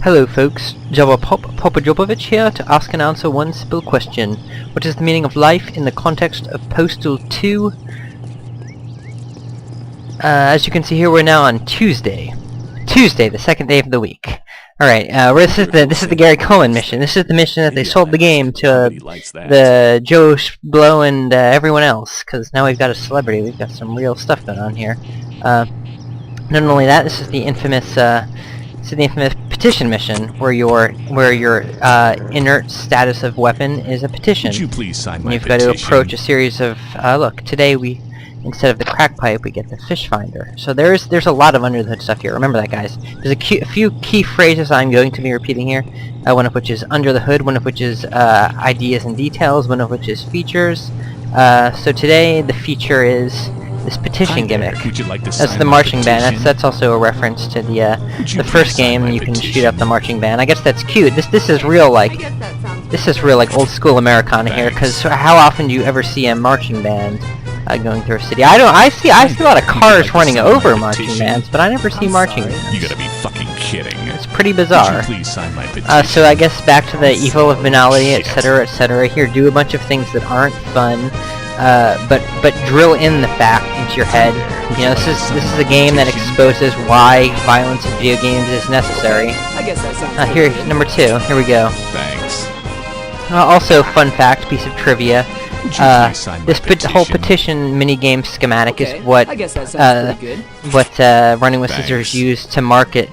Hello folks, Java Popojobovic here to ask and answer one simple question. What is the meaning of life in the context of Postal 2? As you can see here, we're now on Tuesday, the second day of the week. Alright, this is the Gary Cohen mission. This is the mission that they sold the game to the Joe Blow and everyone else, because now we've got a celebrity, we've got some real stuff going on here. Not only that, this is the infamous petition mission, where your inert status of weapon is a petition. Would you please sign my You've petition? got to approach a series of look, today instead of the crack pipe, we get the fish finder. So there's a lot of under the hood stuff here. Remember that, guys. There's a few key phrases I'm going to be repeating here. One of which is under the hood, one of which is ideas and details, one of which is features. So today the feature is this petition gimmick. Would you like to That's sign the my marching band. petition? That's also a reference to the first game. You can shoot up the marching band. I guess that's cute. This is real like old school Americana here. Because how often do you ever see a marching band going through a city? I see a lot of cars running over marching bands, but I never see marching bands. You gotta be fucking kidding. It's pretty bizarre. Would you please sign my petition? So I guess back to the evil of banality, etc., etc. Here, do a bunch of things that aren't fun. But drill in the fact into your head. You know, this is a game that exposes why violence in video games is necessary. I guess that sounds Here, number 2. Here we go. Thanks. Also, fun fact, piece of trivia. Would you please sign my This petition? whole petition minigame schematic is what I guess that sounds pretty good. Running with Scissors Thanks. used to market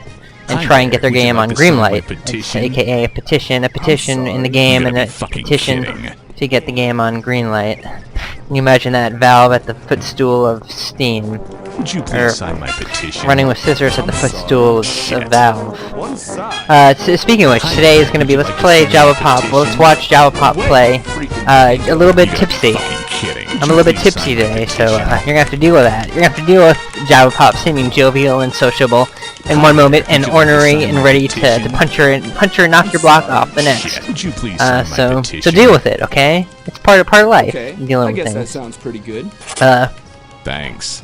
and Hi try and there. get their Would you game like on to sign my Greenlight. It's petition? AKA a petition in the game, You and gotta a be fucking petition kidding. to get the game on Greenlight. Can you imagine that? Valve at the footstool of Steam. Would you Or please sign my petition? Running with Scissors at the footstool of Shit. Valve. One side. Speaking of which, today is going to be let's play Java Pop. Well, let's watch Java Pop play. A little bit You gotta be tipsy. fucking kidding. I'm a little bit tipsy today, so you're gonna have to deal with that. You're gonna have to deal with Java Pop seeming jovial and sociable in one moment, and ornery and ready to punch her and knock your block off the next. Would you please sign my So petition? deal with it, okay? It's part of life. Okay, Dealing I with guess that things. sounds pretty good. Thanks.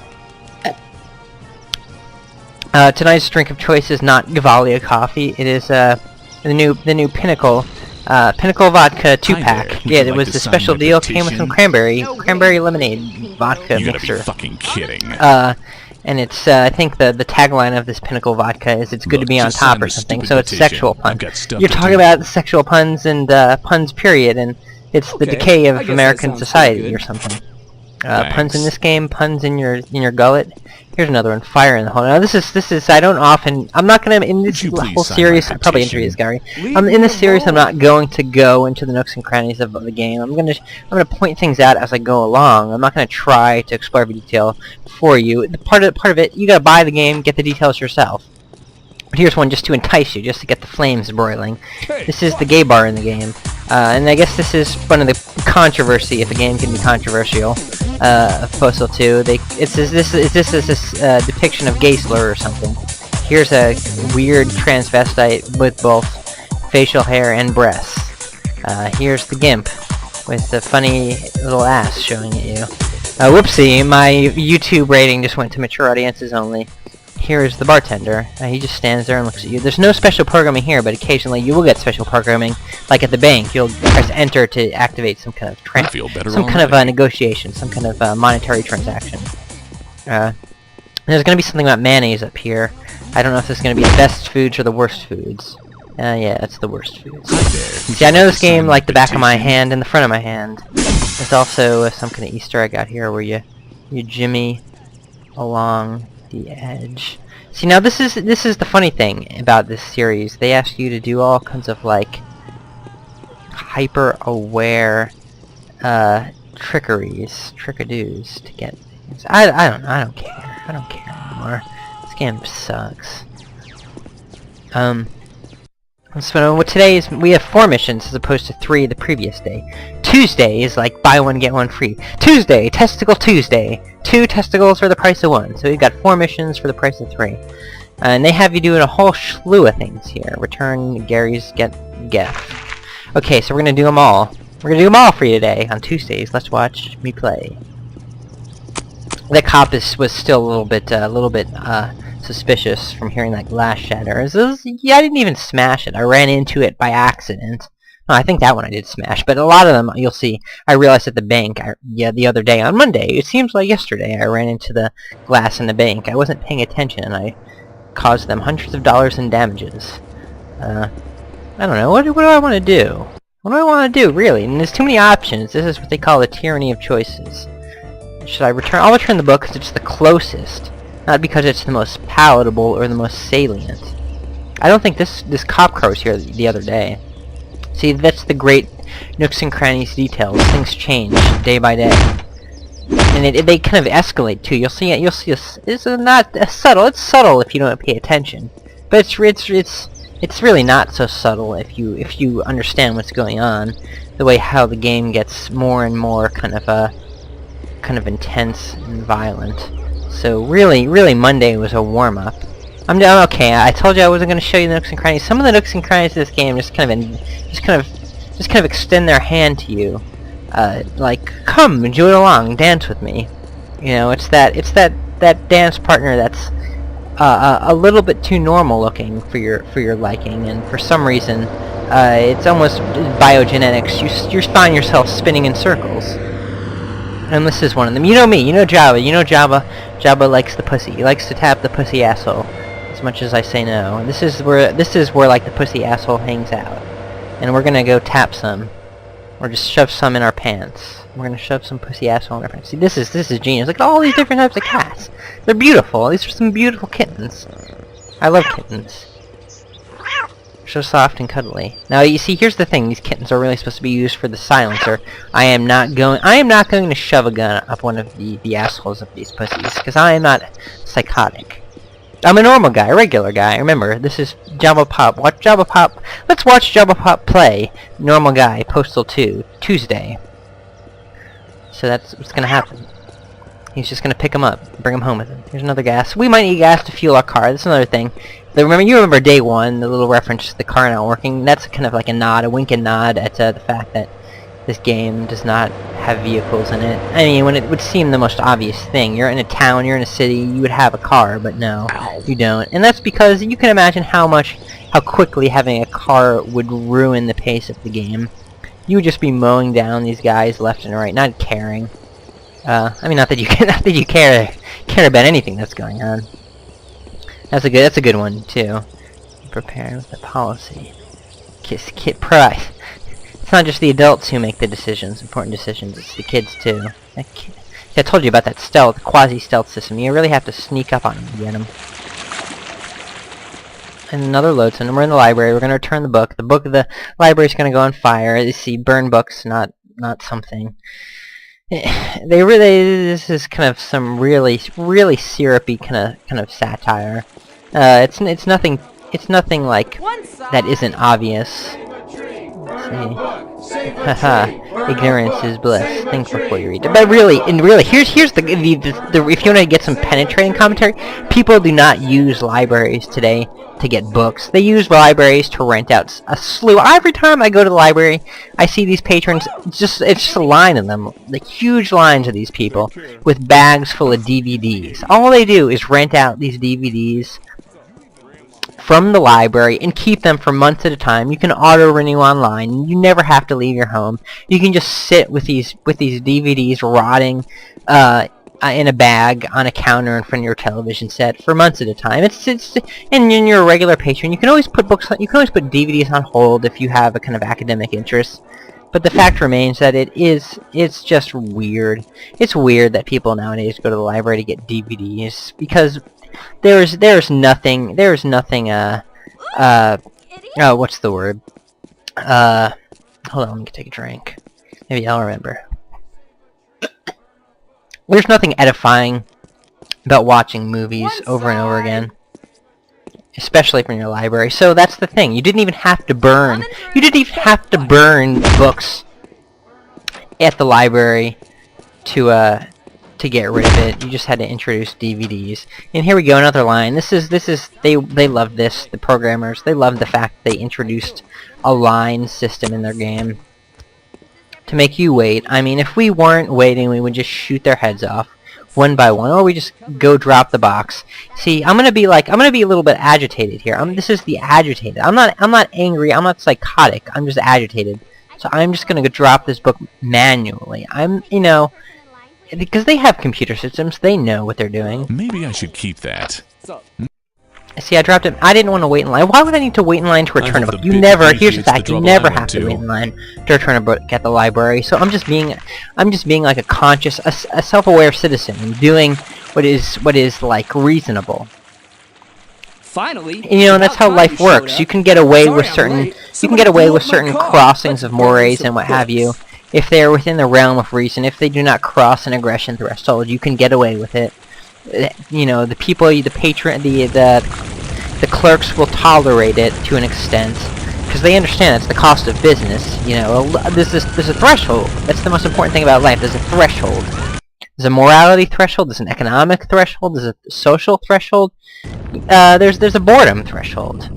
Tonight's drink of choice is not Gavalia coffee. It is the new Pinnacle vodka 2-pack. there. Would Yeah, you it like was to the sign special my deal. Came with petition? some cranberry lemonade vodka You gotta be mixer. fucking kidding. And it's I think the tagline of this Pinnacle vodka is "It's good to Look, be on just top" sign or this something. stupid So it's petition. sexual I've puns. got stuff You're to talking do. about sexual puns and puns period, and it's the Okay, decay I of guess that American sounds pretty society good. or something. Puns in Thanks. this game, puns in your gullet. Here's another one, fire in the hole. Now this is I'm not gonna in this Would you please whole sign series. my I'll probably petition? introduce Gary. Leave In me this series, I'm alone. not going to go into the nooks and crannies of the game. I'm gonna point things out as I go along. I'm not gonna try to explore every detail for you. The part of it, you gotta buy the game, get the details yourself. But here's one just to entice you, just to get the flames broiling. Hey, This is the gay bar in the game, and I guess this is one of the controversy, if a game can be controversial, of Postal 2. This is this depiction of gay slur or something. Here's a weird transvestite with both facial hair and breasts. Here's the gimp with the funny little ass showing at you. Whoopsie, my YouTube rating just went to mature audiences only. Here is the bartender. He just stands there and looks at you. There's no special programming here, but occasionally you will get special programming, like at the bank. You'll press enter to activate some kind of I feel better some kind of already. negotiation, some kind of monetary transaction. There's going to be something about mayonnaise up here. I don't know if this is going to be the best foods or the worst foods. Yeah, it's the worst foods. Hi there. See, I know this game like the back of my hand and the front of my hand. There's also some kind of Easter egg out here where you jimmy along the edge. See, now this is the funny thing about this series. They ask you to do all kinds of like hyper-aware trickadoos to get things. I don't care. I don't care anymore. This game sucks. So today is we have 4 missions as opposed to 3 the previous day. Tuesday is like buy one get one free. Tuesday, Testicle Tuesday. 2 testicles for the price of 1. So we've got 4 missions for the price of 3. And they have you doing a whole slew of things here. Return Gary's gift. Okay, so we're gonna do them all. We're gonna do them all for you today on Tuesdays. Let's watch me play. The cop was still a little bit suspicious from hearing that glass shatter. Yeah, I didn't even smash it. I ran into it by accident. No, I think that one I did smash, but a lot of them, you'll see, I realized at the bank, the other day, on Monday, it seems like yesterday, I ran into the glass in the bank. I wasn't paying attention, and I caused them hundreds of dollars in damages. I don't know, what do I want to do? What do I want to do, really? And there's too many options. This is what they call the tyranny of choices. Should I return? I'll return the book because it's the closest, not because it's the most palatable or the most salient. I don't think this cop car was here the other day. See, that's the great nooks and crannies details. Things change day by day, and they kind of escalate too. You'll see it. It's not subtle. It's subtle if you don't pay attention, but it's really not so subtle if you understand what's going on. The way how the game gets more and more kind of intense and violent. So really, Monday was a warm up. I'm okay. I told you I wasn't going to show you the nooks and crannies. Some of the nooks and crannies of this game just kind of extend their hand to you, like, come, enjoy it along, dance with me. You know, it's that dance partner that's a little bit too normal looking for your liking, and for some reason, it's almost biogenetics. You find yourself spinning in circles. And this is one of them. You know me. You know Jabba. Jabba likes the pussy. He likes to tap the pussy asshole as much as I say no. And this is where like the pussy asshole hangs out. And we're gonna go tap some, or just shove some in our pants. We're gonna shove some pussy asshole in our pants. See, this is genius. Look at all these different types of cats. They're beautiful. These are some beautiful kittens. I love kittens. So soft and cuddly. Now you see, here's the thing: these kittens are really supposed to be used for the silencer. I am not going to shove a gun up one of the assholes of these pussies, because I am not psychotic. I'm a normal guy, a regular guy. Remember, this is Jabba Pop. Watch Jabba Pop. Let's watch Jabba Pop play Normal Guy Postal 2 Tuesday. So that's what's gonna happen. He's just gonna pick him up, bring him home with him. Here's another gas. We might need gas to fuel our car. That's another thing. You remember day one, the little reference to the car not working? That's kind of like a nod, a wink and nod at the fact that this game does not have vehicles in it. I mean, when it would seem the most obvious thing. You're in a town, you're in a city, you would have a car, but no, you don't. And that's because you can imagine how quickly having a car would ruin the pace of the game. You would just be mowing down these guys left and right, not caring. I mean, not that you care about anything that's going on. That's a good one too. Prepare with the policy. Kid price. It's not just the adults who make the decisions, important decisions. It's the kids too. I told you about that stealth, quasi-stealth system. You really have to sneak up on them to get them. And another load zone. We're in the library. We're going to return the book. The book of the library is going to go on fire. You see, burn books, not something. This is kind of some really syrupy kind of satire. It's nothing like that isn't obvious. Let's see. Haha. Ignorance is bliss. Think before you read. But really, here's the if you want to get some penetrating commentary, people do not use libraries today to get books. They use libraries to rent out a slew. Every time I go to the library, I see these patrons. It's just a line of them, like huge lines of these people with bags full of DVDs. All they do is rent out these DVDs from the library and keep them for months at a time. You can auto-renew online. You never have to leave your home. You can just sit with these DVDs rotting in a bag on a counter in front of your television set for months at a time. And you're a regular patron. You can always put DVDs on hold if you have a kind of academic interest. But the fact remains that it's just weird. It's weird that people nowadays go to the library to get DVDs, because there's nothing oh, what's the word? Hold on, let me take a drink. Maybe I'll remember. There's nothing edifying about watching movies over and over again, especially from your library. So that's the thing. You didn't even have to burn books at the library to get rid of it. You just had to introduce DVDs. And here we go, another line. They love this. The programmers, they love the fact they introduced a line system in their game to make you wait. I mean, if we weren't waiting, we would just shoot their heads off. one by one, or we just go drop the box. See, I'm gonna be a little bit agitated here. This is the agitated. I'm not angry. I'm not psychotic. I'm just agitated. So I'm just gonna go drop this book manually. Because they have computer systems, they know what they're doing. Maybe I should keep that. See, I dropped it. I didn't want to wait in line. Why would I need to wait in line to return a book? You never. Here's the fact: you never have to wait in line to return a book at the library. So I'm just being like a conscious, a self-aware citizen and doing what is like reasonable. Finally, And that's how life works. You can get away with certain crossings of mores and what have you. If they are within the realm of reason, if they do not cross an aggression threshold, you can get away with it. The people, the patron, the clerks will tolerate it to an extent because they understand it's the cost of business. There's a threshold. That's the most important thing about life. There's a threshold. There's a morality threshold. There's an economic threshold. There's a social threshold. There's a boredom threshold.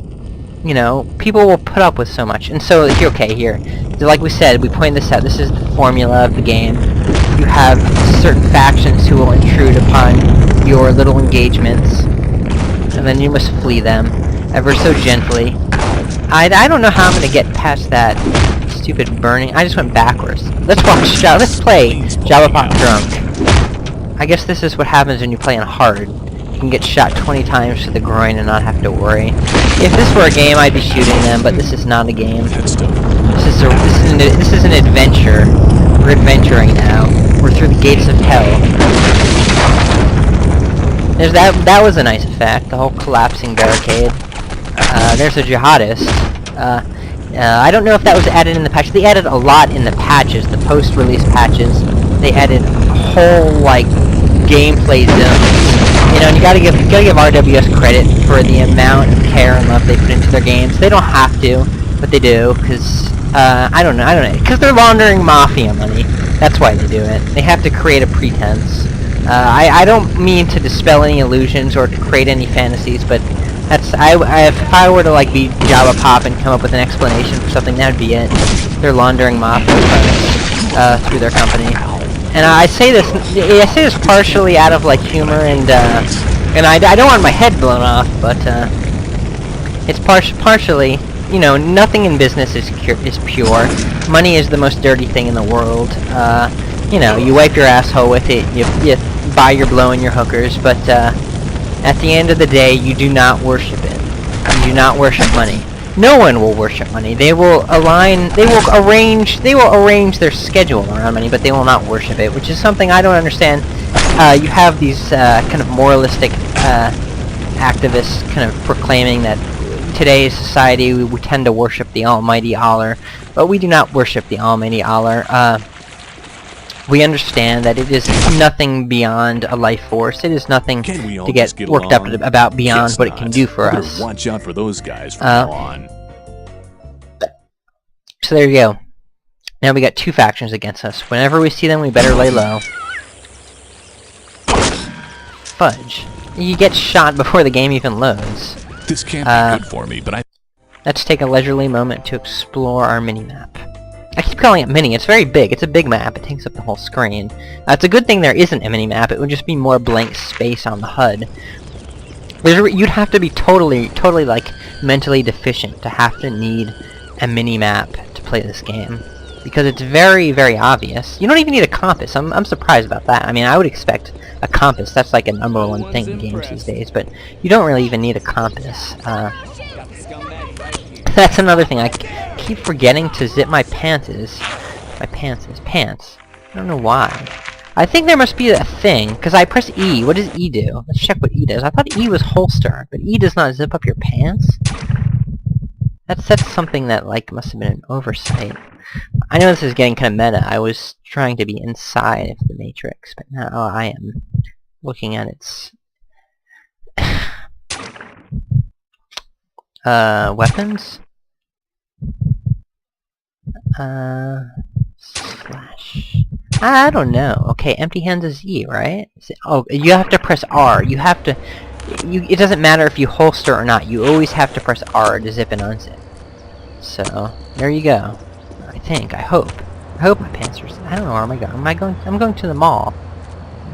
People will put up with so much. And so, here. Like we said, we pointed this out. This is the formula of the game. You have certain factions who will intrude upon your little engagements, and then you must flee them, ever so gently. I don't know how I'm gonna get past that stupid burning. I just went backwards. Let's play Java Pop Drunk. I guess this is what happens when you play on hard. You can get shot 20 times to the groin and not have to worry. If this were a game, I'd be shooting them, but this is not a game. This is an adventure. We're adventuring now. We're through the gates of hell. That was a nice effect. The whole collapsing barricade. There's a jihadist. I don't know if that was added in the patch. They added a lot in the patches, the post-release patches. They added whole gameplay zones. And you gotta give RWS credit for the amount of care and love they put into their games. They don't have to, but they do, because I don't know, because they're laundering mafia money. That's why they do it. They have to create a pretense. I don't mean to dispel any illusions or to create any fantasies, but if I were to be Java Pop and come up with an explanation for something, that'd be it. They're laundering mafia funds through their company. And I say this partially out of humor and I don't want my head blown off, but it's partially, nothing in business is pure. Money is the most dirty thing in the world. You wipe your asshole with it, you buy your blow and your hookers, but at the end of the day, you do not worship it. You do not worship money. No one will worship money. They will arrange their schedule around money, but they will not worship it, which is something I don't understand. You have these kind of moralistic activists kind of proclaiming that today's society we tend to worship the almighty Allah, but we do not worship the almighty Allah. We understand that it is nothing beyond a life force. It is nothing to get worked up about beyond what it can do for us. Watch out for those guys from now on. So there you go. Now we got two factions against us. Whenever we see them, we better lay low. Fudge. You get shot before the game even loads. This can't be good for me, but let's take a leisurely moment to explore our mini-map. I keep calling it mini. It's very big. It's a big map. It takes up the whole screen. It's a good thing there isn't a mini-map. It would just be more blank space on the HUD. You'd have to be totally mentally deficient to have to need a mini-map to play this game, because it's very, very obvious. You don't even need a compass. I'm surprised about that. I mean, I would expect a compass. That's like a #1 thing in games these days, but you don't really even need a compass. That's another thing. I keep forgetting to zip my pants. Pants. I don't know why. I think there must be a thing, because I press E. What does E do? Let's check what E does. I thought E was holster, but E does not zip up your pants? That's something that, must have been an oversight. I know this is getting kind of meta. I was trying to be inside of the Matrix, but now I am looking at its... weapons? Slash... I don't know. Okay, empty hands is E, right? Oh, you have to press R. You have to... it doesn't matter if you holster or not. You always have to press R to zip and unzip. So, there you go. I hope my pants are... I don't know where am I going? I'm going to the mall.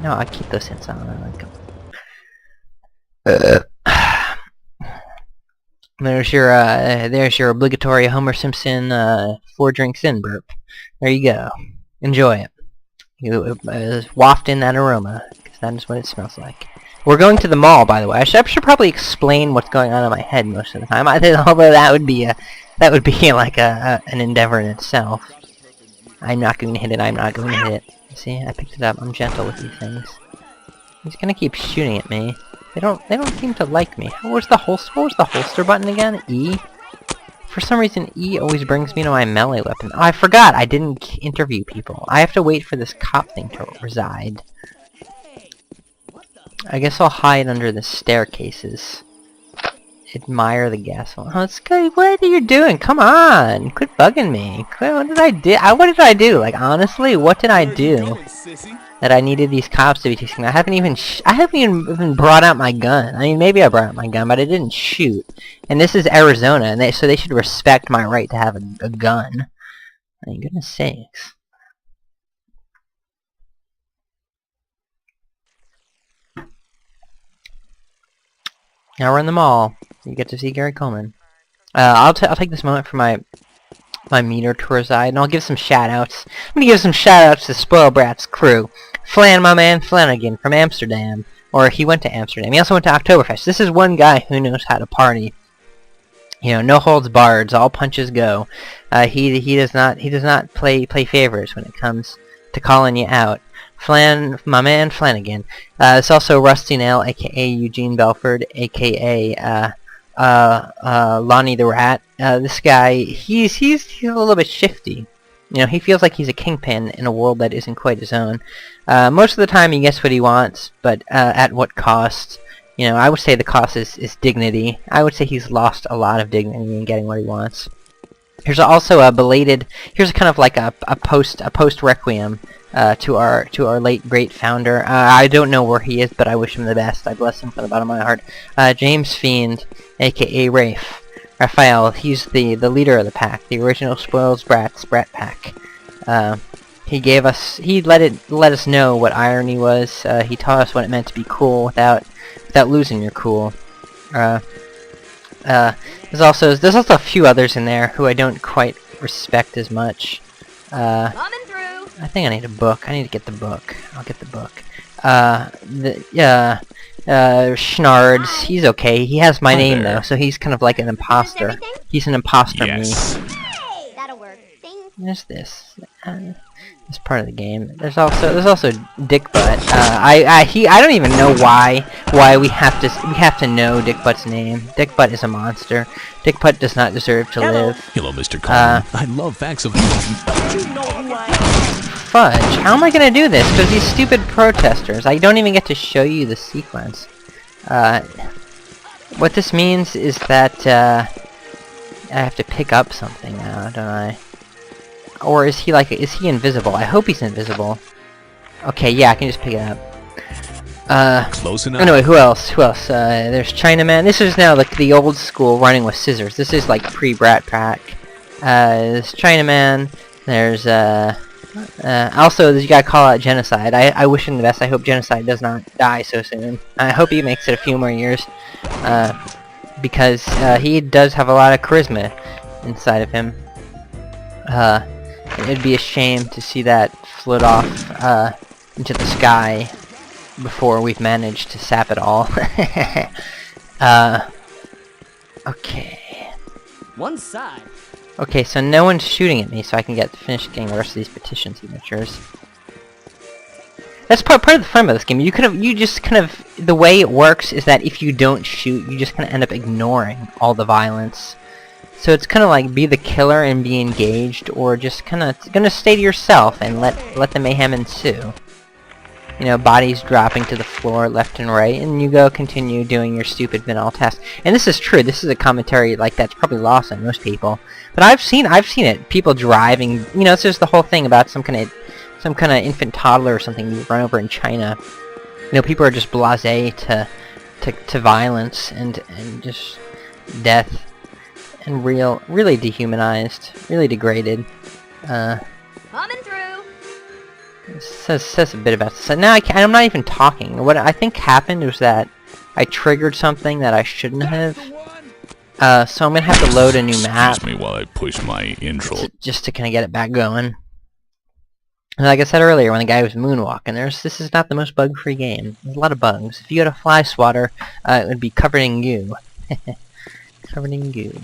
No, I keep those hints on. I like them. There's your obligatory Homer Simpson 4 drinks in burp. There you go. Enjoy it. You waft in that aroma, because that is what it smells like. We're going to the mall, by the way. I should probably explain what's going on in my head most of the time. Although that would be like an endeavor in itself. I'm not going to hit it. I'm not going to hit it. See, I picked it up. I'm gentle with these things. He's gonna keep shooting at me. They don't seem to like me. Where's the holster button again? E? For some reason, E always brings me to my melee weapon. Oh, I forgot! I didn't interview people. I have to wait for this cop thing to reside. I guess I'll hide under the staircases. Admire the gasoline. Oh, it's good. What are you doing? Come on! Quit bugging me. What did I do? What did I do? Like, honestly, what did I do that I needed these cops to be chasing me? I haven't even brought out my gun. I mean, maybe I brought out my gun, but I didn't shoot. And this is Arizona, and so they should respect my right to have a gun. I mean, goodness sakes. Now we're in the mall. You get to see Gary Coleman. I'll take this moment for my meter to reside, and I'll give some shout-outs. I'm gonna give some shout-outs to Spoil Brat's crew. Flan, my man Flanagan from Amsterdam. Or he went to Amsterdam. He also went to Oktoberfest. This is one guy who knows how to party. You know, no holds barred, all punches go. He does not play favorites when it comes to calling you out. Flan, my man Flanagan. It's also Rusty Nail, aka Eugene Belford, aka Lonnie the Rat. This guy, he's a little bit shifty. You know, he feels like he's a kingpin in a world that isn't quite his own. Most of the time he gets what he wants, but at what cost? You know, I would say the cost is dignity. I would say he's lost a lot of dignity in getting what he wants. Here's also a belated, here's kind of like a post requiem to our late great founder. I don't know where he is, but I wish him the best. I bless him from the bottom of my heart. James Fiend, aka Rafe. Raphael, he's the leader of the pack, the original Spoils Brat Pack. He let us know what irony was. He taught us what it meant to be cool without losing your cool. There's also a few others in there who I don't quite respect as much. Coming through. I think I need a book. I need to get the book. I'll get the book. Schnards, he's okay. He has my name though, so he's kind of like an imposter. He's an imposter Yes. me. Hey, that'll work. Ding. There's this. This part of the game. There's also Dick Butt. I don't even know why we have to know Dick Butt's name. Dick Butt is a monster. Dick Butt does not deserve to live. Hello, Mr. Coleman. I love facts of... Fudge. How am I gonna do this? Because these stupid protesters. I don't even get to show you the sequence. What this means is that I have to pick up something now, don't I? Or is he invisible? I hope he's invisible. Okay, yeah, I can just pick it up. Close enough. Anyway, who else? There's Chinaman. This is now like the old school running with scissors. This is like pre-Brat Pack. There's Chinaman. There's also, you gotta call out Genocide. I wish him the best. I hope Genocide does not die so soon. I hope he makes it a few more years. Because he does have a lot of charisma inside of him. It'd be a shame to see that float off into the sky before we've managed to sap it all. Okay. One side. Okay, so no one's shooting at me, so I can finish getting the rest of these petition signatures. That's part of the fun of this game. The way it works is that if you don't shoot, you just kind of end up ignoring all the violence. So it's kind of like be the killer and be engaged, or just kind of gonna stay to yourself and let the mayhem ensue. You know, bodies dropping to the floor left and right, and you continue doing your stupid vanilla task. And this is true. This is a commentary like that's probably lost on most people. But I've seen it. People driving. You know, it's just the whole thing about some kind of infant toddler or something you run over in China. You know, people are just blasé to violence and just death. And really dehumanized, really degraded. Coming through. It says a bit about this. Now I'm not even talking. What I think happened was that I triggered something that I shouldn't have. So I'm gonna have to load a new map. Excuse me while I push my intro. Just to kind of get it back going. And like I said earlier, when the guy was moonwalking, this is not the most bug-free game. There's a lot of bugs. If you had a fly swatter, it would be covered in goo. Covered in goo.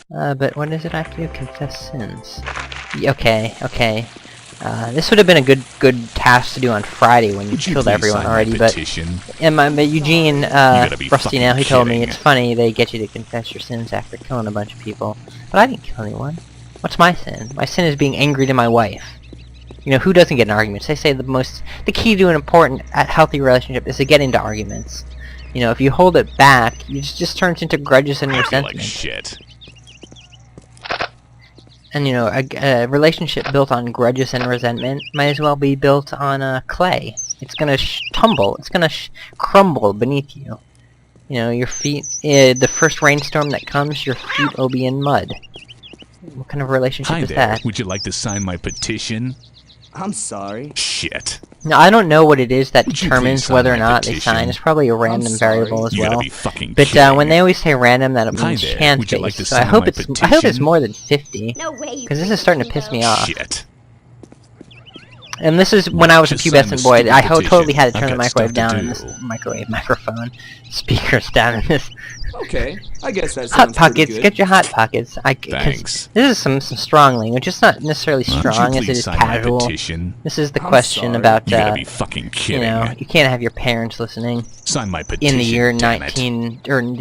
But what is it I have to do? Confess sins. Okay. This would have been a good task to do on Friday when you killed everyone already, but Eugene, Rusty now, he told me it's funny they get you to confess your sins after killing a bunch of people. But I didn't kill anyone. What's my sin? My sin is being angry to my wife. You know, who doesn't get in arguments? They say the key to an important, healthy relationship is to get into arguments. You know, if you hold it back, it just turns into grudges and resentment. Like shit. And you know, a relationship built on grudges and resentment might as well be built on clay. It's gonna tumble. It's gonna crumble beneath you. You know, your feet. The first rainstorm that comes, your feet will be in mud. What kind of relationship is that? Would you like to sign my petition? I'm sorry. Shit. Now, I don't know what it is that determines whether or not they sign. It's probably a random variable as well. But when they always say random, that means chance-based. So I hope it's more than 50. No way. Because this is starting to piss me off. Shit. And this is when I was a pubescent boy. I totally had to turn the microwave down in this microphone speakers down in this. Okay, I guess that sounds Hot Pockets, good. get your Hot Pockets. Thanks. This is some strong language. It's not necessarily strong as it is casual. This is the question about, you gotta be fucking kidding. You know, you can't have your parents listening. Sign my petition. In the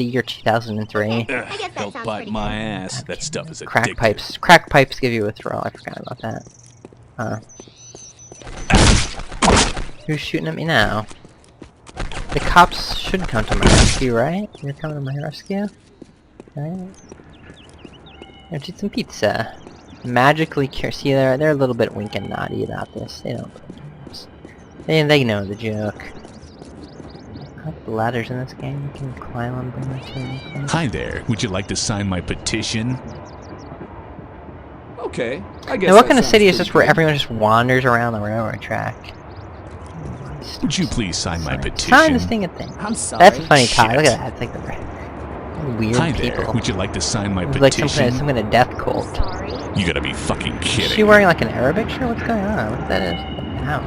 year 2003. Don't bite my ass. That stuff is addictive. Crack pipes give you a withdrawal. I forgot about that. Who's shooting at me now? The cops should come to my rescue, right? You're coming to my rescue? Right? Let's eat some pizza. Magically cure. See, they're a little bit wink and naughty about this. They don't play games. They know the joke. The ladders in this game, you can climb on them too. Hi there. Would you like to sign my petition? Okay, I guess. Now, what kind of city is this where everyone just wanders around the railroad track? Would you please sign my petition? Sign this thing. I'm sorry. That's a funny tie. Look at that. It's like the weird Hi people. there. Would you like to sign my petition? Like some kind of death cult. You gotta be fucking kidding. Is she wearing like an Arabic shirt? What's going on? What that is? Wow.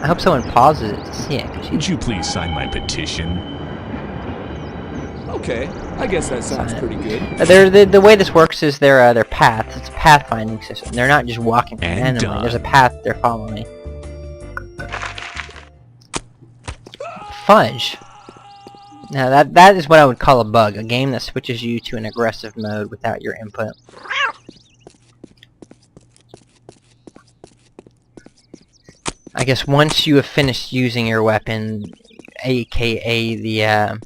I hope someone pauses it to see it. Would you please sign my petition? Okay, I guess that sounds pretty good. The way this works is they're paths. It's a pathfinding system. They're not just walking randomly. There's a path they're following. Fudge. Now that is what I would call a bug. A game that switches you to an aggressive mode without your input. I guess once you have finished using your weapon, aka the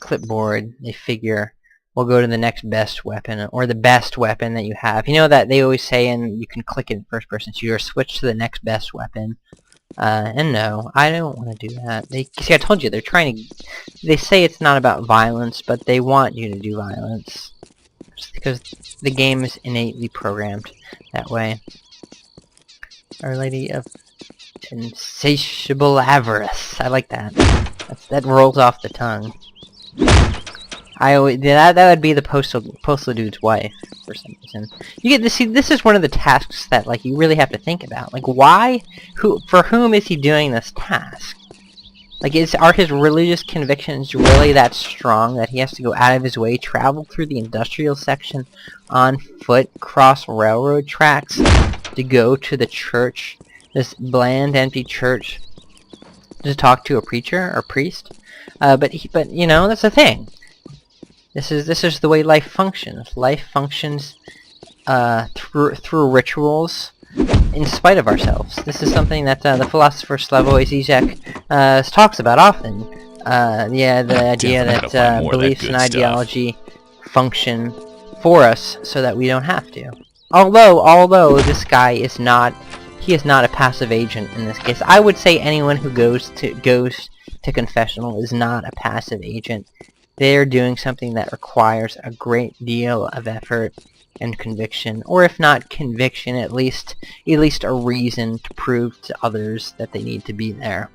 clipboard, they figure we'll go to the next best weapon, or the best weapon that you have. You know that they always say, and you can click it in first person, so you're switch to the next best weapon. And no, I don't want to do that. See, I told you, they're trying to... They say it's not about violence, but they want you to do violence. Just because the game is innately programmed that way. Our Lady of Insatiable Avarice. I like that. That rolls off the tongue. That would be the postal dude's wife for some reason. You get to see, this is one of the tasks that like you really have to think about. Like, why? For whom is he doing this task? Like, are his religious convictions really that strong that he has to go out of his way, travel through the industrial section on foot, cross railroad tracks to go to the church, this bland, empty church, to talk to a preacher or priest? But you know, that's the thing. This is the way life functions. Life functions through rituals, in spite of ourselves. This is something that the philosopher Slavoj Žižek talks about often. The idea that beliefs and ideology function for us so that we don't have to. Although this guy is not, he is not a passive agent in this case. I would say anyone who goes to confessional is not a passive agent. They're doing something that requires a great deal of effort and conviction, or if not conviction, at least a reason to prove to others that they need to be there.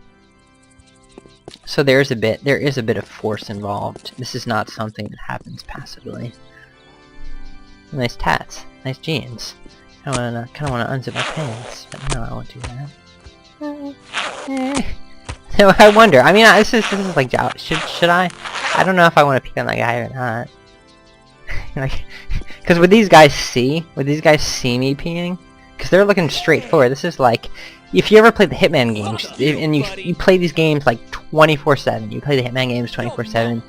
So there is a bit of force involved. This is not something that happens passively. Nice tats, nice jeans. I kind of want to unzip my pants, but no, I won't do that. So I wonder. I mean, this is like, should I? I don't know if I want to pick on that guy or not. Like, because would these guys see me peeing? Because they're looking straight forward. This is like, if you ever played the Hitman games, and you play these games like 24/7, you play the Hitman games 24/7,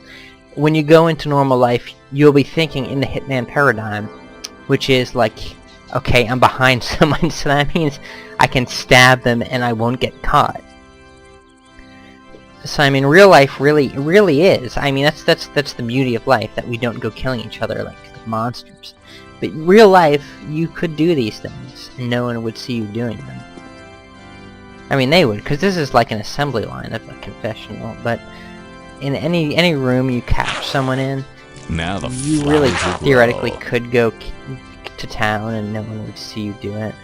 when you go into normal life, you'll be thinking in the Hitman paradigm, which is like, okay, I'm behind someone, so that means I can stab them and I won't get caught. So I mean, real life really is. I mean, that's the beauty of life, that we don't go killing each other like monsters. But real life, you could do these things, and no one would see you doing them. I mean, they would, because this is like an assembly line of a confessional. But in any room you catch someone in, Now the you really flowers will theoretically grow. could go to town, and no one would see you do it.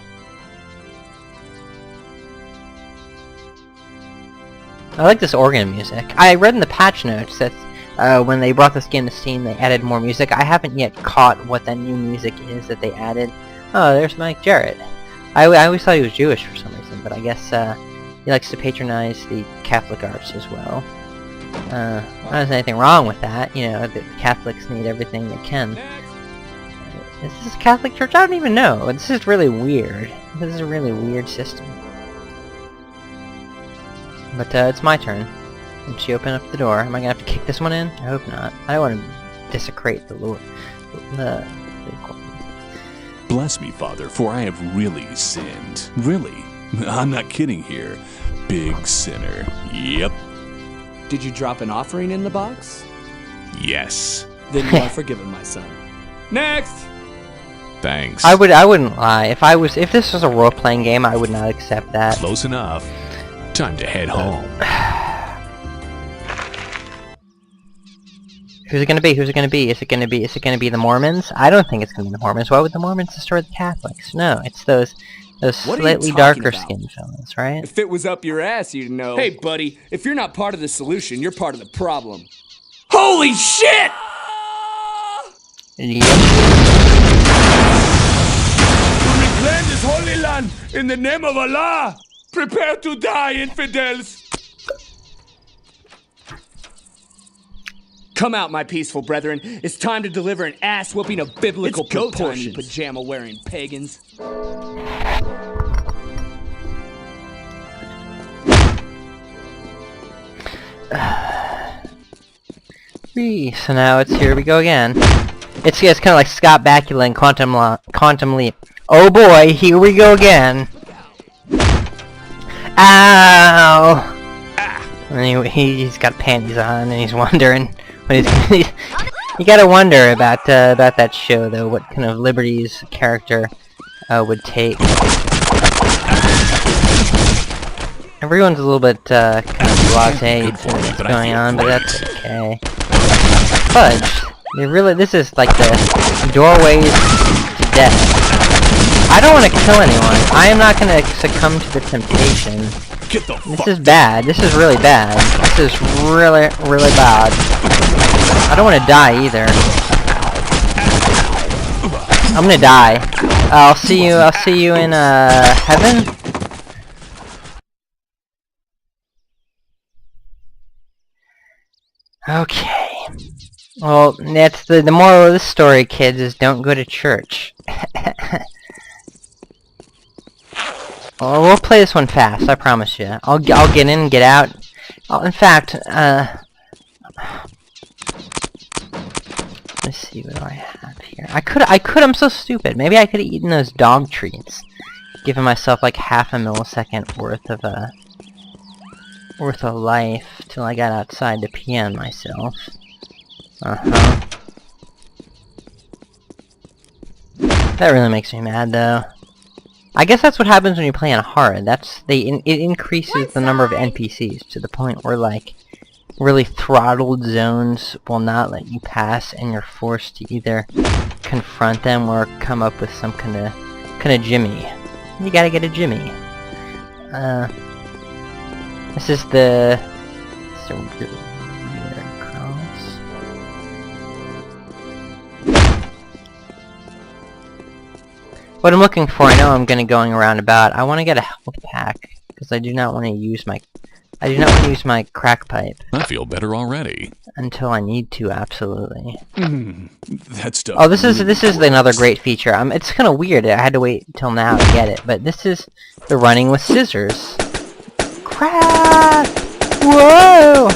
I like this organ music. I read in the patch notes that when they brought this game to Steam, they added more music. I haven't yet caught what that new music is that they added. Oh, there's Mike Jarrett. I always thought he was Jewish for some reason, but I guess he likes to patronize the Catholic arts as well. There's anything wrong with that. You know, the Catholics need everything they can. Is this a Catholic church? I don't even know. This is really weird. This is a really weird system. But it's my turn. And she opened up the door. Am I gonna have to kick this one in? I hope not. I don't want to desecrate the Lord. Bless me, Father, for I have really sinned. Really. I'm not kidding here. Big sinner. Yep. Did you drop an offering in the box? Yes. Then you are forgiven, my son. Next! Thanks. I wouldn't lie. If this was a role-playing game, I would not accept that. Close enough. Time to head home. Who's it gonna be? Who's it gonna be? Is it gonna be the Mormons? I don't think it's gonna be the Mormons. Why would the Mormons destroy the Catholics? No, it's those What are you slightly talking darker about? skinned fellas, right? If it was up your ass, you'd know. Hey, buddy, if you're not part of the solution, you're part of the problem. Holy shit! Yep. To reclaim this holy land in the name of Allah! Prepare to die, infidels! Come out, my peaceful brethren. It's time to deliver an ass-whooping of biblical It's go time, proportions. you Pajama-wearing pagans. So now it's here we go again. It's kind of like Scott Bakula in Quantum Leap. Oh boy, here we go again. Ow! Anyway, he's got panties on and he's wondering what he's you gotta wonder about that show though, what kind of liberties a character would take. Everyone's a little bit kind of blasé to what's going on, but that's okay. Fudge! This is like the doorways to death. I don't want to kill anyone. I am not going to succumb to the temptation. Get the This fuck. is bad. This is really bad. This is really, really bad. I don't want to die either. I'm gonna die. I'll see you in heaven. Okay. Well, that's the moral of the story, kids, is don't go to church. Well, we'll play this one fast, I promise you. I'll get in and get out. In fact, let's see, what do I have here? I'm so stupid. Maybe I could have eaten those dog treats. Giving myself like half a millisecond worth of life till I got outside to pee on myself. That really makes me mad, though. I guess that's what happens when you play on hard. It increases the number of NPCs to the point where, like, really throttled zones will not let you pass, and you're forced to either confront them or come up with some kind of jimmy. You gotta get a jimmy. This is the weird cross. What I'm looking for, I know I'm gonna going around about. I want to get a health pack because I do not want to use my crack pipe. I feel better already. Until I need to, absolutely. That stuff. Oh, this is another great feature. It's kind of weird. I had to wait till now to get it, but this is the running with scissors. Crack! Whoa!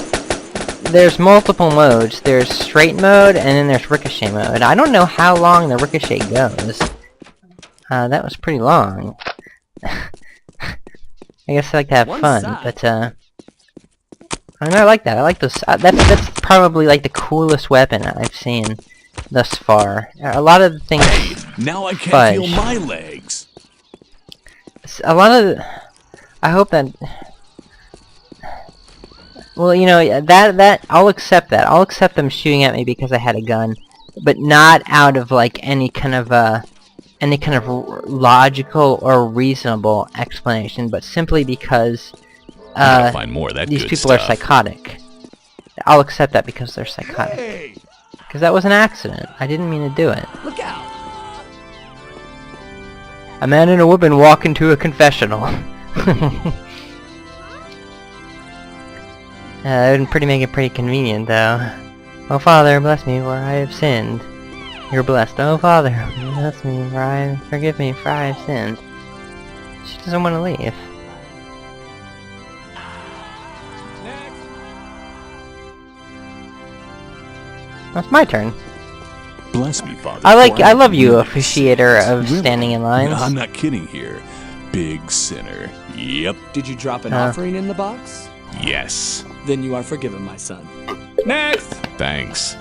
There's multiple modes. There's straight mode, and then there's ricochet mode. I don't know how long the ricochet goes. That was pretty long. I guess I like to have fun, but I mean, I like that. I like those. That's probably like the coolest weapon I've seen thus far. A lot of the things. Hey, now I can't feel my legs. A lot of. I hope that. Well, you know, that I'll accept that. I'll accept them shooting at me because I had a gun, but not out of like any kind of logical or reasonable explanation, but simply because find more of that these good people are stuff. psychotic. I'll accept that because they're psychotic. Because that was an accident. I didn't mean to do it. Look out! A man and a woman walk into a confessional. That would make it pretty convenient, though. Oh, Father, bless me, for I have sinned. You're blessed. Oh, Father, bless me, forgive me, for I have sinned. She doesn't want to leave. That's my turn. Bless me, Father. I love you, appreciator of standing in lines. I'm not kidding here. Big sinner. Yep. Did you drop an offering in the box? Yes. Then you are forgiven, my son. Next! Thanks.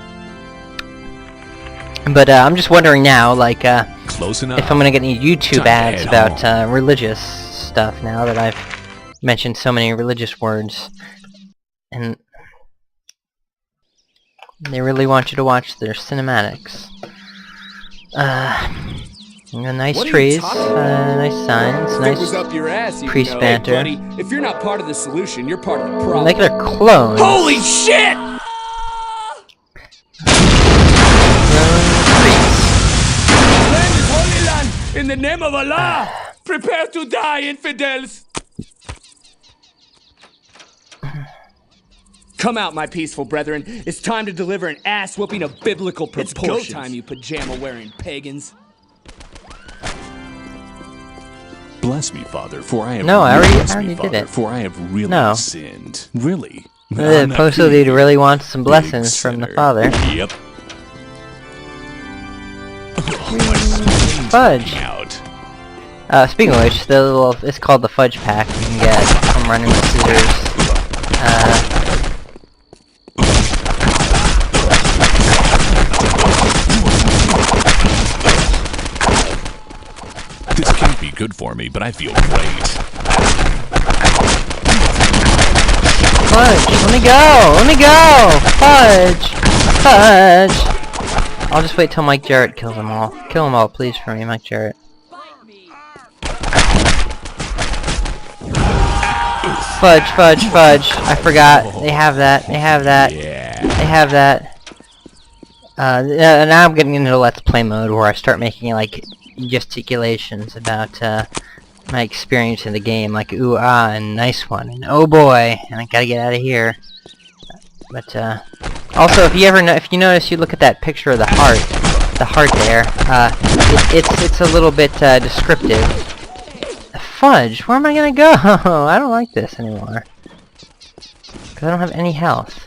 But I'm just wondering now, like, Close enough. if I'm gonna get any YouTube Time to ads head about home. religious stuff now that I've mentioned so many religious words, and they really want you to watch their cinematics. Nice What are you trees, talking about? nice signs, If it nice was up your ass, you priest know. banter. Hey, buddy, if you're not part of the solution, you're part of the problem. like they're clones. Holy shit! Land is holy land. In the name of Allah, prepare to die, infidels. Come out, my peaceful brethren. It's time to deliver an ass-whooping of biblical proportions. It's go time, you pajama-wearing pagans. Bless me, Father, for I have No, I already bless me, did Father, it. For I have really No. sinned. Really. Postal dude really wants some blessings Big from the sinner. Father. Yep. Fudge. Out. Speaking of which, the little, it's called the fudge pack you can get from running with scissors. This can't be good for me, but I feel great. Fudge, let me go! Let me go! Fudge! Fudge! I'll just wait till Mike Jarrett kills them all. Kill them all, please, for me, Mike Jarrett. Fudge, fudge, fudge. I forgot. They have that. They have that. Yeah. They have that. Now I'm getting into Let's Play mode where I start making, like, gesticulations about, my experience in the game. Like, ooh, ah, and nice one, and oh boy, and I gotta get out of here. But, also, if you notice, you look at that picture of the heart there, it's a little bit, descriptive. Fudge, where am I gonna go? I don't like this anymore. Because I don't have any health.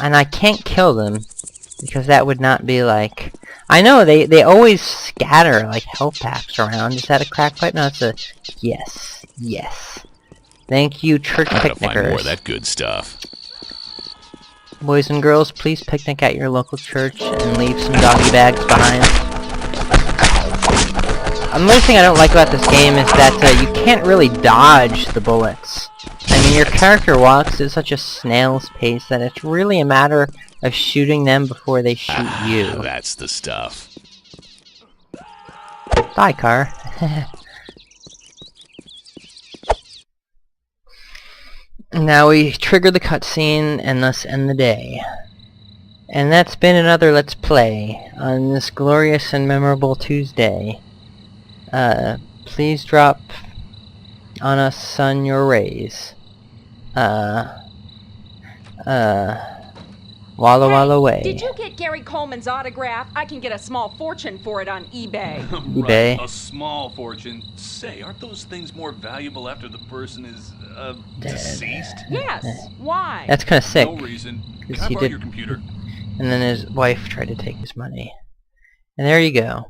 And I can't kill them, because that would not be like... I know, they always scatter, like, health packs around. Is that a crack pipe? No, it's a... Yes. Yes. Thank you, church I gotta find more of picnickers. that good stuff. Boys and girls, please picnic at your local church and leave some doggy bags behind. Another thing I don't like about this game is that you can't really dodge the bullets. I mean, your character walks at such a snail's pace that it's really a matter of shooting them before they shoot you. That's the stuff. Die, car. Now we trigger the cutscene and thus end the day. And that's been another Let's Play on this glorious and memorable Tuesday. Please drop on us, son, your rays. Walla Walla way. Did you get Gary Coleman's autograph? I can get a small fortune for it on eBay. eBay. Right, a small fortune. Say, aren't those things more valuable after the person is, deceased? Yes. Why? That's kind of sick. No reason. 'Cause Can I he borrow did- your computer? And then his wife tried to take his money. And there you go.